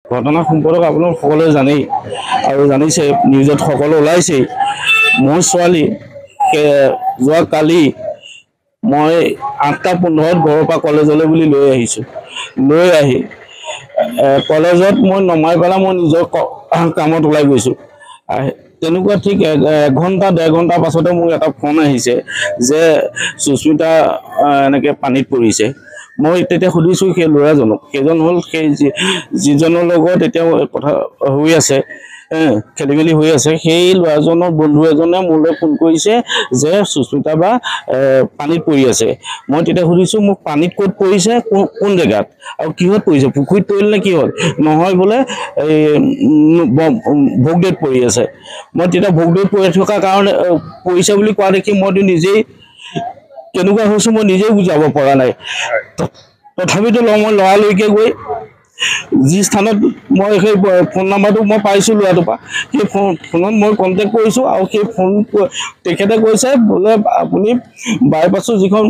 ঘটনা সম্পৰ্কে আপোনালোক সকলোৱে জানেই আৰু জানিছে, নিউজত সকলো ওলাইছেই। মোৰ ছোৱালী যোৱা কালি মই 8:15 ঘৰৰ পৰা কলেজলৈ বুলি লৈ আহিছোঁ। লৈ আহি কলেজত মই নমাই পেলাই মই নিজৰ কামত ওলাই গৈছোঁ। তেনেকুৱা ঠিক 1-1.5 ঘণ্টা পাছতে মোৰ এটা ফোন আহিছে যে সুস্মিতা এনেকৈ পানীত পৰিছে। মই তেতিয়া সুধিছোঁ সেই ল'ৰাজনক, সেইজন হ'ল সেই যিজনৰ লগত এতিয়া কথা হৈ আছে, খেলি মেলি হৈ আছে, সেই ল'ৰাজনৰ বন্ধু এজনে মোলৈ ফোন কৰিছে যে সুস্মিতা বা পানীত পৰি আছে। মই তেতিয়া সুধিছোঁ মোক পানীত ক'ত পৰিছে, কোন জেগাত আৰু কিহত পৰিছে, পুখুৰীত পৰিল নে কি হ'ল? নহয় বোলে এই ভোগদেৱত পৰি আছে। মই তেতিয়া ভোগদেৱত পৰি থকাৰ কাৰণে পৰিছে বুলি কোৱা দেখি মইতো নিজেই কেনেকুৱা হৈছোঁ মই নিজেই বুজাব পৰা নাই। তথাপিতো মই লৰালৰিকৈ গৈ যি স্থানত মই সেই ফোন নাম্বাৰটো মই পাইছোঁ ল'ৰাটোৰ পৰা, সেই ফোনত মই কণ্টেক্ট কৰিছোঁ আৰু সেই ফোন তেখেতে কৈছে বোলে আপুনি বাইপাছৰ যিখন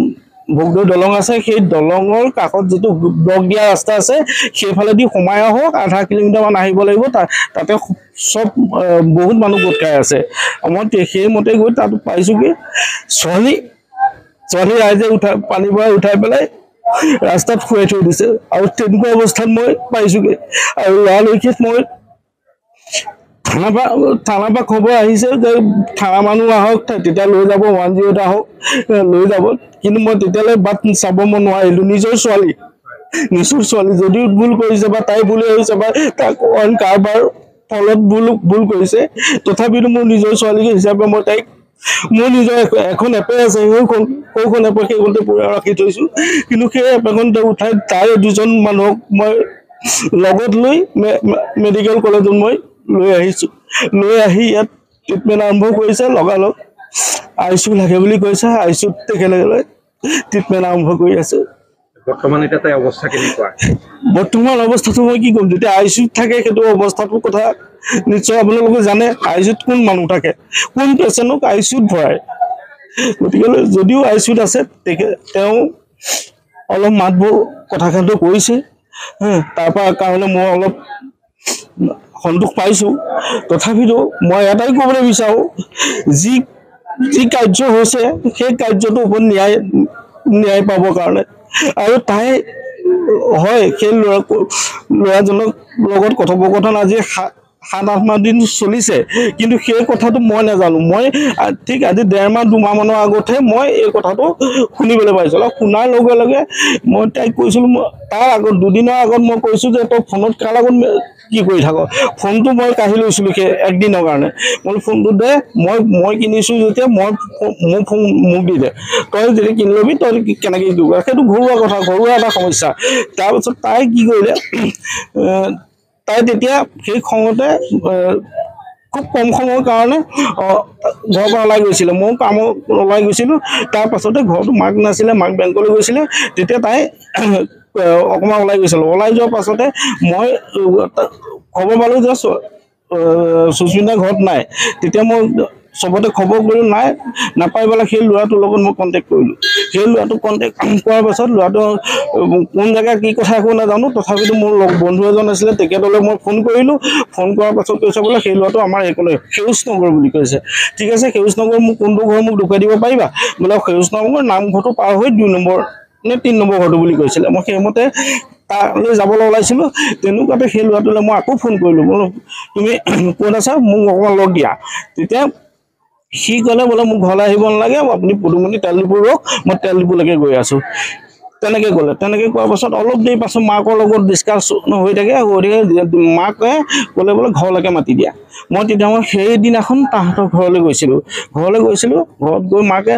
ভোগদেৱ দলং আছে সেই দলঙৰ কাষত যিটো ব্লক দিয়া ৰাস্তা আছে সেইফালেদি সোমাই আহক, 0.5 কিলোমিটাৰমান আহিব লাগিব, তাতে চব বহুত মানুহ গোট খাই আছে। মই সেইমতে গৈ তাত পাইছোঁগৈ, ছোৱালী ৰাইজে পানীৰ পৰা উঠাই পেলাই ৰাস্তাত শুৱাই থৈ দিছে আৰু তেনেকুৱা অৱস্থাত মই পাইছোঁগৈ। আৰু লৰালৰিকৈ মই থানাৰ পৰা খবৰ আহিছে যে থানা মানুহ আহক, তেতিয়া লৈ যাব, 108 আহক, লৈ যাব। কিন্তু মই তেতিয়ালৈ বাট চাব মই নোৱাৰিলোঁ। নিজৰ ছোৱালী যদিও ভুল কৰিছে বা তাই ভুল হৈছে বা তাক অইন কাৰোবাৰ ফলত ভুল কৰিছে, তথাপিতো মোৰ নিজৰ ছোৱালী হিচাপে মই তাইক মোৰ নিজৰ এখন এপে আছে, সৌখন এপত সেইখনতে পুৰা ৰাখি থৈছোঁ। কিন্তু সেই এপেখনতে উঠাই তাই 2জন মানুহক মই লগত লৈ মেডিকেল কলেজত মই লৈ আহিছোঁ। লৈ আহি ইয়াত ট্ৰিটমেণ্ট আৰম্ভ কৰিছে। লগালগ ICU লাগে বুলি কৈছে, ICUত তেখেতসকলে ট্ৰিটমেণ্ট আৰম্ভ কৰি আছে। বৰ্তমান এতিয়া তাই অৱস্থা কেনেকুৱা? বৰ্তমান অৱস্থাটো মই কি ক'ম, যেতিয়া ICUত থাকে সেইটো অৱস্থাটোৰ কথা নিশ্চয় আপোনালোকে জানে। ICUত কোন মানুহ থাকে, কোন পেচেণ্টক ICUত ভৰাই? গতিকে যদিও ICUত আছে, তেওঁ অলপ মাতবোৰ কথাখাটো কৰিছে, তাৰ পৰা কাৰণে মই অলপ সন্তোষ পাইছোঁ। তথাপিতো মই এটাই ক'বলৈ বিচাৰোঁ, যি কাৰ্য হৈছে সেই কাৰ্যটোৰ ওপৰত ন্যায় পাবৰ কাৰণে। আৰু তাই হয় সেই ল'ৰাজনৰ লগত কথোপকথন আজি 7-8 মাহ দিন চলিছে, কিন্তু সেই কথাটো মই নাজানো। মই ঠিক আজি 1.5 মাহ 2 মাহমানৰ আগতহে মই এই কথাটো শুনিবলৈ পাইছিলোঁ। আৰু শুনাৰ লগে লগে মই তাইক কৈছিলোঁ, তাৰ আগত 2 দিনৰ আগত মই কৈছোঁ যে তই ফোনত কাৰ লগত কি কৰি থাক? ফোনটো মই কাঢ়ি লৈছিলোঁ সেই 1 দিনৰ কাৰণে। মই ফোনটো দে, মই কিনিছোঁ যেতিয়া মোৰ ফোন মোক দি দে, তই যদি কিনি ল'বি তই কেনেকৈ কি কৰিবি? সেইটো ঘৰুৱা কথা, ঘৰুৱা এটা সমস্যা। তাৰপিছত তাই কি কৰিলে, তাই তেতিয়া সেই খঙতে খুব কম সময়ৰ কাৰণে ঘৰৰ পৰা ওলাই গৈছিলে। ময়ো কামত ওলাই গৈছিলোঁ। তাৰ পাছতে ঘৰতো মাক নাছিলে, মাক বেংকলৈ গৈছিলে। তেতিয়া তাই অকণমান ওলাই গৈছিলোঁ। ওলাই যোৱাৰ পাছতে মই খবৰ পালোঁ যে সুস্মিতা ঘৰত নাই। তেতিয়া মই চবতে খবৰ কৰিলোঁ, নাপাই পেলাই সেই ল'ৰাটোৰ লগত মই কণ্টেক্ট কৰিলোঁ। সেই ল'ৰাটোক কণ্টেক্ট কৰাৰ পাছত ল'ৰাটো কোন জেগা কি কথা একো নাজানো, তথাপিতো মোৰ বন্ধু এজন আছিলে, তেখেতলৈ মই ফোন কৰিলোঁ। ফোন কৰাৰ পাছত কৈছে বোলে সেই ল'ৰাটো আমাৰ এইকণে সেউজনগৰ বুলি কৈছে। ঠিক আছে, সেউজনগৰ মোক কোনটো ঘৰ মোক দেখুৱাই দিব পাৰিবা? বোলে সেউজনগৰ নামঘৰটো পাৰ হৈ 2 নম্বৰ নে 3 নম্বৰ ঘৰটো বুলি কৈছিলে। মই সেইমতে তালৈ যাবলৈ ওলাইছিলোঁ। তেনেকুৱাতে সেই ল'ৰাটোলৈ মই আকৌ ফোন কৰিলোঁ, বোলো তুমি ক'ত আছা, মোক অকণমান লগ দিয়া। তেতিয়া সি ক'লে বোলে মোক ঘৰলৈ আহিব নালাগে, আপুনি পদুমণি তেল ডিপু ৰওক, মই তেল ডিপুলৈকে গৈ আছোঁ। তেনেকৈ ক'লে। তেনেকৈ কোৱাৰ পাছত অলপ দেৰি পাছত মাকৰ লগত ডিছকাছ হৈ থাকে। মাকে ক'লে বোলে ঘৰলৈকে মাতি দিয়া। মই তেতিয়া সেইদিনাখন তাহাঁতৰ ঘৰলৈ গৈছিলোঁ। ঘৰত গৈ মাকে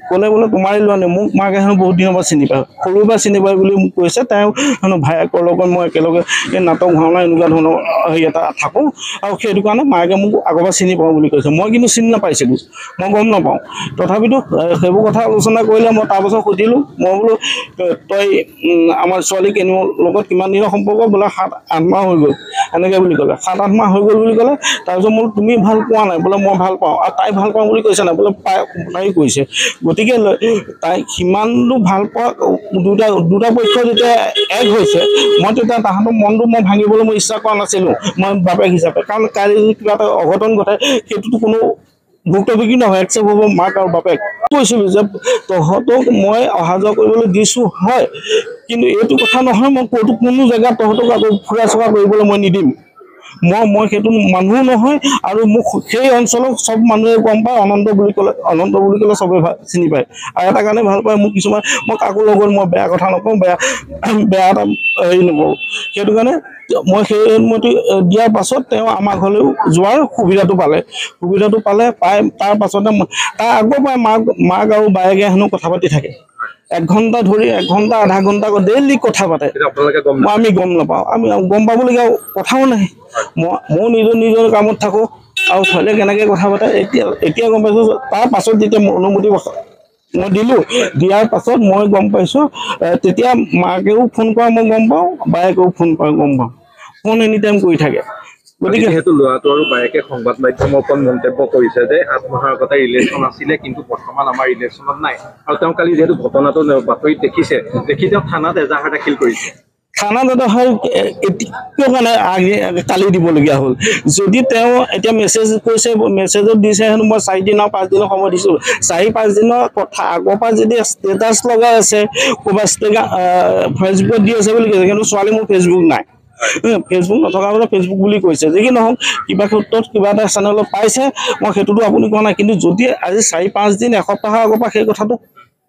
ক'লে বোলে তোমাৰে ল'ৰা নে? মোক মাকে হেনো বহুত দিনৰ পৰা চিনি পায়, সৰুৰ পৰা চিনি পায় বুলি মোক কৈছে। তেওঁ হেনো ভায়েকৰ লগত মই একেলগে এই নাটক ভাওনা এনেকুৱা ধৰণৰ হেৰি এটা থাকোঁ, আৰু সেইটো কাৰণে মাকে মোক আগৰ পৰা চিনি পাওঁ বুলি কৈছে। মই কিন্তু চিনি নাপাইছিলোঁ, মই গম নাপাওঁ। তথাপিতো সেইবোৰ কথা আলোচনা কৰিলে। মই তাৰপাছত সুধিলোঁ, মই বোলো তই আমাৰ ছোৱালী কেনিৰ লগত কিমান দিনৰ সম্পৰ্ক? বোলে 7-8 মাহ হৈ গ'ল। এনেকৈ বুলি ক'লে 7-8 মাহ হৈ গ'ল বুলি ক'লে তাৰপিছত মই তুমি ভাল পোৱা নাই বোলে মই ভাল পাওঁ আৰু তাই ভাল পাওঁ বুলি কৈছে নাই বোলে তাই কৈছে গতিকে তাই সিমানটো ভাল পোৱা দুটা পক্ষ যেতিয়া এক হৈছে মই তেতিয়া তাহাঁতৰ মনটো মই ভাঙিবলৈ মই ইচ্ছা কৰা নাছিলোঁ মই বাপেক হিচাপে কাৰণ কালি যদি কিবা এটা অঘটন ঘটে সেইটোতো কোনো ভুক্তভোগী নহয় একচেপ্ট হ'ব মাক আৰু বাপেক কৈছিলোঁ যে তহঁতক মই অহা যোৱা কৰিবলৈ দিছোঁ হয় কিন্তু এইটো কথা নহয় মই কোনো জেগাত তহঁতক আকৌ ফুৰা চকা কৰিবলৈ মই নিদিম মই সেইটো মানুহ নহয় আৰু মোক সেই অঞ্চলৰ চব মানুহে গম পায় অনন্ত বুলি ক'লে চবেই চিনি পায় আৰু এটা কাৰণে ভাল পায় মোক কিছুমান মই কাকো লগত মই বেয়া কথা নকওঁ বেয়া এটা হেৰি নকৰোঁ সেইটো কাৰণে মই সেই অনুমতি দিয়াৰ পাছত তেওঁ আমাৰ ঘৰলৈও যোৱাৰ সুবিধাটো পাই তাৰ পাছতে তাৰ আগৰ পৰাই মাক আৰু বায়েকে হেনো কথা পাতি থাকে 1 ঘণ্টা ধৰি 1 ঘণ্টা আধা ঘণ্টা ডেইলি কথা পাতে আমি গম নাপাওঁ আমি গম পাবলগীয়া কথাও নাই মই নিজৰ কামত থাকোঁ আৰু ছোৱালীয়ে কেনেকৈ কথা পাতে এতিয়া গম পাইছোঁ তাৰ পাছত যেতিয়া অনুমতি মই দিলোঁ দিয়াৰ পাছত মই গম পাইছোঁ তেতিয়া মাকেও ফোন কৰা মই গম পাওঁ বায়েকেও ফোন কৰা গম পাওঁ ফোন এনি টাইম কৰি থাকে গতিকে যিহেতু ল'ৰাটো আৰু বায়েকে সংবাদ মাধ্যমৰ ওপৰত মন্তব্য কৰিছে যে 8 মাহৰ আগতে ৰিলেশ্যন আছিলে কিন্তু বৰ্তমান আমাৰ ৰিলেশ্যনত নাই আৰু তেওঁ কালি যিহেতু ঘটনাটো বাতৰিত দেখি তেওঁ থানাত এজাহাৰ দাখিল কৰিছে থানাত এটা হয় কিয় কাৰণে কালি দিবলগীয়া হ'ল যদি তেওঁ এতিয়া মেছেজ কৈছে মেছেজত দিছে হেনো মই 4 দিন আৰু 5 দিনৰ সময় দিছোঁ 4-5 দিনৰ কথা আগৰ পৰা যদি ষ্টেটাছ লগাই আছে ক'ৰবাত ফেচবুকত দি আছে বুলি কৈছে কিন্তু ছোৱালী মোৰ ফেচবুক নাই ফেচবুক নথকা বোলে ফেচবুক বুলি কৈছে যি কি নহওক কিবা ক্ষেত্ৰত কিবা এটা চেনেলত পাইছে মই সেইটোতো আপুনি কোৱা নাই কিন্তু যদি আজি 4-5 দিন এসপ্তাহৰ আগৰ পৰা সেই কথাটো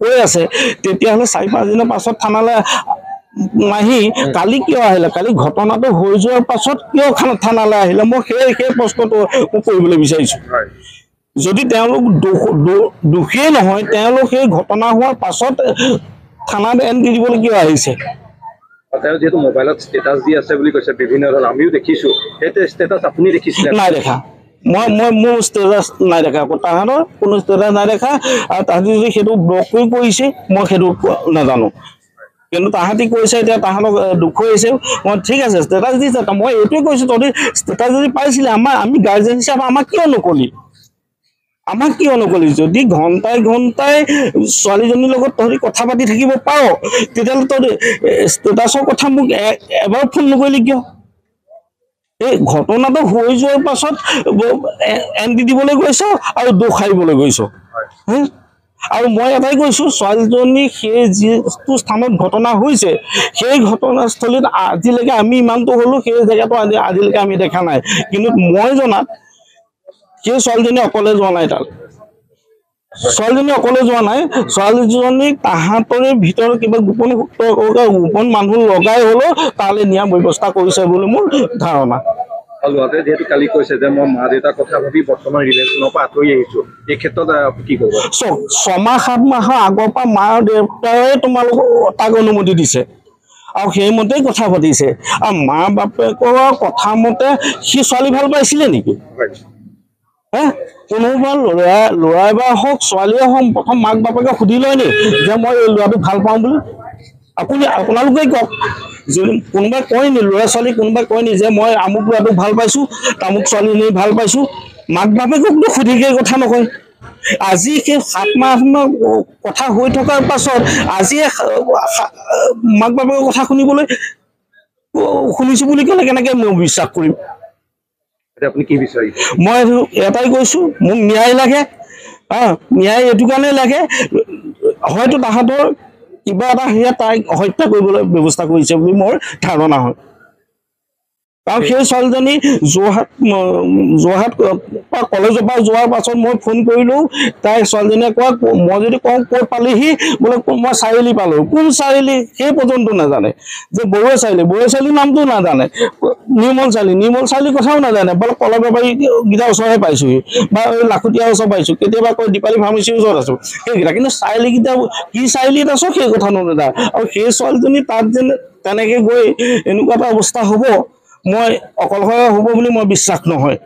কৈ আছে তেতিয়াহ'লে 4-5 দিনৰ পাছত থানালৈ নাহি কালি কিয় আহিলে কালি ঘটনাটো হৈ যোৱাৰ পাছত কিয় থানালৈ আহিলে মই সেই প্ৰশ্নটো কৰিবলৈ বিচাৰিছোঁ যদি তেওঁলোক দোষীয়ে নহয় তেওঁলোক সেই ঘটনা হোৱাৰ পাছত থানাত এণ্ট্ৰি দিবলৈ কিয় আহিছে তেওঁ যেহেতু মোবাইলত ষ্টেটাছ দি আছে বুলি কৈছে বিভিন্ন ধৰণৰ আমিও দেখিছোঁ সেই ষ্টেটাছ আপুনি দেখিছিলে নাই দেখা মই মোৰ ষ্টেটাছ নাই দেখা তাহাঁতৰ কোনো ষ্টেটাছ নাই দেখা আৰু তাহাঁতি যদি সেইটো ব্লক কৰি কৰিছে মই সেইটো নাজানো কিন্তু তাহাঁতি কৈছে এতিয়া তাহাঁতক দুখ হৈছে মই ঠিক আছে ষ্টেটাছ দিছে মই এইটোৱে কৈছোঁ তহঁতি ষ্টেটাছ যদি পাইছিলে আমি গাৰ্জেন হিচাপে আমাক কিয় নকলি যদি ঘণ্টাই ছোৱালীজনীৰ লগত তহঁতি কথা পাতি থাকিব পাৰ তেতিয়াহ'লে তহঁতি ষ্টেটাছৰ কথা মোক এবাৰ ফোন নকৰিলি কিয় এই ঘটনাটো হৈ যোৱাৰ পাছত এণ্ট্ৰি দিবলৈ গৈছ আৰু দোষ সাৰিবলৈ গৈছ আৰু মই এটাই কৈছোঁ ছোৱালীজনী সেই যিটো স্থানত ঘটনা হৈছে সেই ঘটনাস্থলীত আজিলৈকে আমি ইমানটো হ'লোঁ সেই জেগাটো আজিলৈকে আমি দেখা নাই কিন্তু মই জনাত সেই ছোৱালীজনী অকলে যোৱা নাই তাত ছোৱালীজনীক তাহাঁতৰে ভিতৰত কিবা গোপন মানুহ লগাই হ'লেও তালৈ নিয়াৰ ব্যৱস্থা কৰিছে বুলি মোৰ ধাৰণা ল'ৰাটোৱে যিহেতু কালি কৈছে যে মই মা দেউতাৰ কথা ভাবি বৰ্তমান ৰিলেশ্যনৰ পৰা আঁতৰি আহিছোঁ এই ক্ষেত্ৰত কি ক'ব 6-7 মাহৰ আগৰ পৰা মা দেউতাই তোমালোকক তাক অনুমতি দিছে আৰু সেইমতেই কথা পাতিছে আৰু মা বাপেকৰ কথা মতে সি ছোৱালী ভাল পাইছিলে নেকি কোনোবা ল'ৰাই বা হওক ছোৱালীয়ে হওক প্ৰথম মাক বাপেকে সুধি লয় নি যে মই এই ল'ৰাটোক ভাল পাওঁ বুলি আপোনালোকেই কওক যদি কোনোবাই কয় নি ল'ৰা ছোৱালী কোনোবাই কয় নি যে মই আমুক ল'ৰাটোক ভাল পাইছোঁ তামুক ছোৱালীজনী ভাল পাইছোঁ মাক বাপেককতো সুধিকে কথা নকয় আজি সেই 7 মাহ কথা হৈ থকাৰ পাছত আজি মাক বাপেকৰ কথা শুনিছোঁ বুলি ক'লে কেনেকৈ মই বিশ্বাস কৰিম আপুনি কি বিচাৰিছে মই এটাই কৈছোঁ মোক ন্যায় লাগে ন্যায় এইটো কাৰণে লাগে হয়তো তাহাঁতৰ কিবা এটা সেয়া তাইক হত্যা কৰিবলৈ ব্যৱস্থা কৰিছে বুলি মোৰ ধাৰণা হয় কাৰণ সেই ছোৱালীজনী যোৰহাট কলেজৰ পৰা যোৱাৰ পাছত মই ফোন কৰিলোঁ তাই ছোৱালীজনীয়ে কয় মই যদি কওঁ ক'ত পালিহি বোলে মই চাৰিআলি পালোঁ কোন চাৰিআলি সেই পৰ্যন্ত নাজানে যে বৰুৱা চাৰিআলি নামটো নাজানে নিৰ্মল চাৰিআলি কথাও নাজানে বোলে কলৰ বেপাৰীকেইটাৰ ওচৰহে পাইছোঁহি বা লাখুটীয়াৰ ওচৰ পাইছোঁ কেতিয়াবা কয় দীপালী ফাৰ্মাচীৰ ওচৰত আছোঁ সেইকেইটা কিন্তু চাৰিআলিকেইটা কি চাৰিআলিত আছোঁ সেই কথা নাজানে আৰু সেই ছোৱালীজনী তাত যেন তেনেকৈ গৈ এনেকুৱা এটা অৱস্থা হ'ব মই অকলশৰে হ'ব বুলি মই বিশ্বাস নহয়